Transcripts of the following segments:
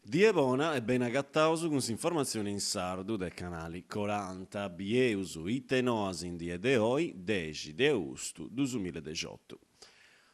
Die bona e ben agattausu con s'informazione in sardu dei canali 40 Bieusu Itenoasi in die de oi 10 de agosto 2018.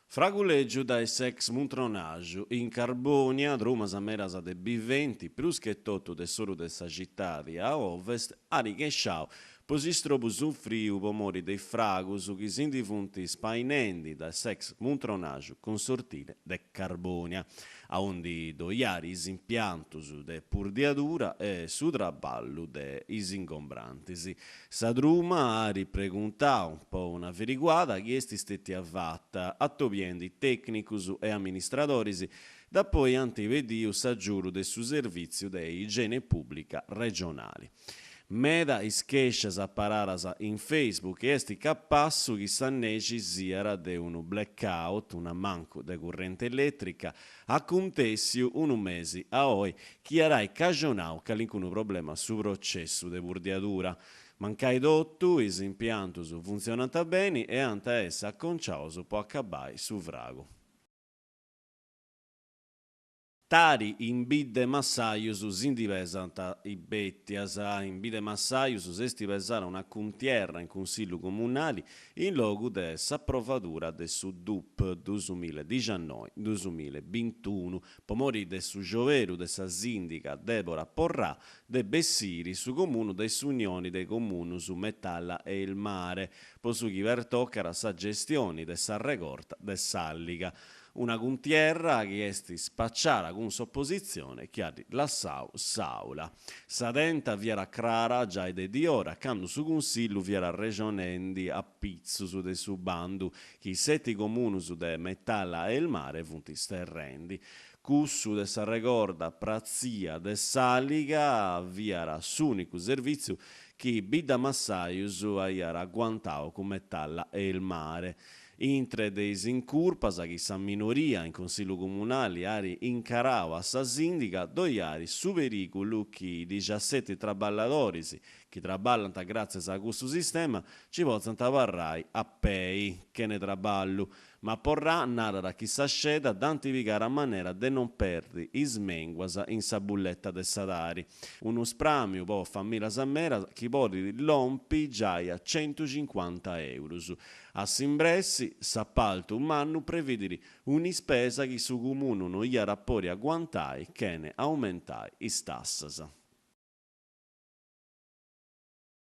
Fraguleggio da sex muntronagio in Carbonia, drumas ameras de B20, plus che tutto de solo de Sagittaria a ovest, arighesciao, posistrobus un friu pomori dei fragus che sin difunti spainendi da sex muntronagio consortile de Carbonia, a ondi doiari is impiantus de purdiadura e sudraballu de is ingombrantis. Sadruma ha ripreguntato un po' una averiguata che esti stetti avvatta, attoviendi tecnicus e amministradoris, da poi antivedius a giuro del suo servizio de igiene pubblica regionali. Meda ischescias appararas in Facebook e esti capassu chi sanneci siara de un blackout, una manco de corrente elettrica, a contessiu un mesi a oi chi arai cagionau calincunu problema su processo de burdiadura. Mancai dottu, is impiantus funzionanta bene e anta essa acconciausu può accabai su vrago. Tari in bide massaius s'indivesant i bettias, in bide massaius esti pesara una cuntierra in consiglio comunali in logu de s'approvatura de su DUP 2019-2021, pomori de su gioveru de sa sindica Deborah Porrà de Bessiri su comunu de s'unioni de comunu su Metalla e il Mare, posu chi vertoccara sa gestioni de sa regorta de Salliga. Una guntierra che esti spacciara con sopposizione che ha lassau saula. Sadenta viera crara già ed di ora, quando su consiglio viera regionendi a pizzu su de su bandu, che seti comunus de Metalla e il Mare vunti sterrendi. Cussu de sa regorda prazia de Saliga viera s'unico servizio che bida massaius aiara agguantau con Metalla e il Mare. Intre deis incurpas a chi sa minoria in consiglio comunale ari incarava sa sindica doiari su pericolo che 17 traballadoris che traballanta grazie a questo sistema ci possano tavarrai a pei che ne traballu ma porrà narra chi sa sceda d'antivigare a maniera de non perdi ismenguasa in sa bulletta de sadari. Uno spramio po' famiglia sammera chi podi lompi già a 150 euro. A Simbressi, s'appalto un anno prevedere un'ispesa che su comune non gli rappori a guantai che ne aumentai is tassas.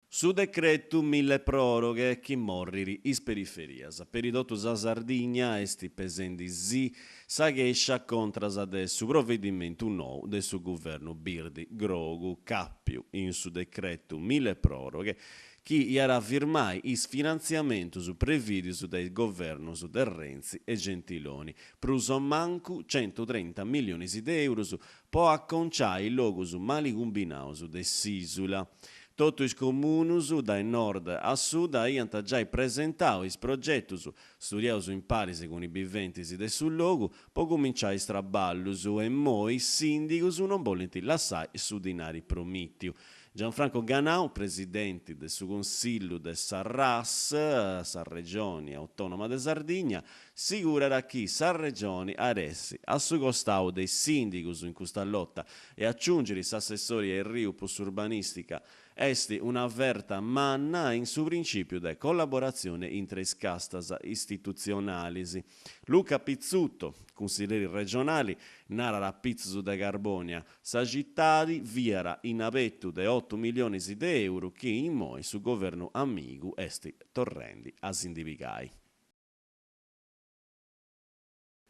Su decreto mille proroghe chi morriri is periferias. Peridotto sa Sardigna esti pesendi zi saghescia contras de su provvedimento nou de su governo Birdi Grogu Cappiu in su decreto mille proroghe chi era firmai is finanziamentus previdius del governo del Renzi e Gentiloni. Pruso mancu 130 milioni di euro po acconciare i logus maligumbinaus de Sisula. Tutto i comunus dai nord a sud aiant già presentato i progetti studiati in Paris con i B20 del sul logo, poi cominciare i straballus e moi i sindicus non volenti lasciare su dinari promittiu. Gianfranco Ganau, presidente del suo consiglio del Sarras, sa regione autonoma de Sardegna, assicurerà che sa regione aressi a suo costato dei sindicus in questa lotta e aggiungere i assessori e Rio post-urbanistica esti un'avverta manna in su principio di collaborazione intra is castas istituzionalis. Luca Pizzutto, consiglieri regionali, narra Pizzu de Carbonia, Sagittari viera in avettu de 8 milioni di euro che in moi su governo amigu esti torrendi a sindivigai.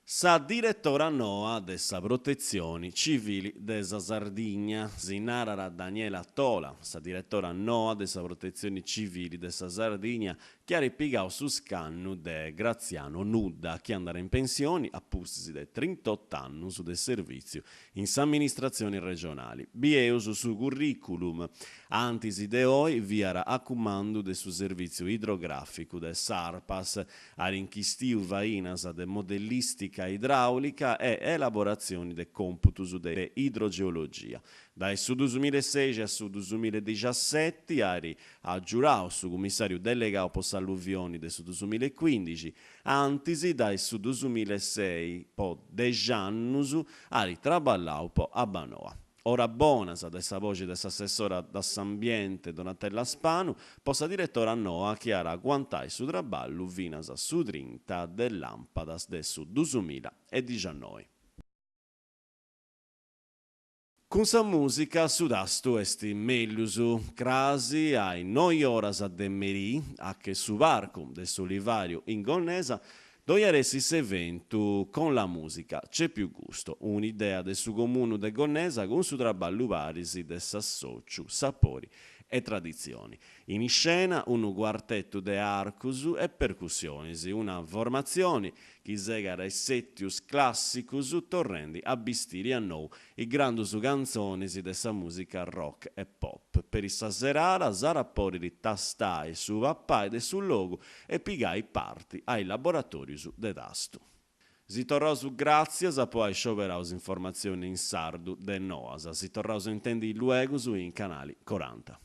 Sa direttora NOA dessa protezioni civili desa Sardigna, si narra Daniela Tola, sa direttora NOA dessa protezioni civili dessa Sardigna, che ha ripigato su scanno de Graziano Nudda, che andrà in pensione a pusti de 38 anni su del servizio in amministrazioni regionali. Bieus su curriculum, antisi de oi viara a comando del suo servizio idrografico de Sarpas, a rinchistiu vainas de modellistica idraulica e elaborazioni de computus de idrogeologia. Dal su 2016 a su 2017 ari ha giurato su commissario delegato per l'alluvione del su 2015, antisi dal su 2006 po 10 anni ari traballato po a Banoa. Ora buona sa dessa voce dell'assessora d'ambiente Donatella Spanu, possa direttora Noa chiara quantai su traballo vinas su 30 dell'Ampadas del su 2019. Con sa musica sudastu esti megliusu, crasi ai 9 horas a demmerì, a che su varcum del Solivario in Gonnesa, doiaresi s'eventu con la musica c'è più gusto, un'idea del suo comune de Gonnesa con su traballu varisi de s'associu, sapori e tradizioni. In scena un quartetto de arcusu e percussionis, una formazione che segara i settius classicus torrendi a bistiri a nou i grandus canzones de sa musica rock e pop. Per issa serara s'arappori di tastai su vappai de sul logo e pigai parti ai laboratorius de tastu. Si torrò su grazias a poi scioperaus informazioni in sardu de Noasa. Si torrò su intendi luegus in canali 40.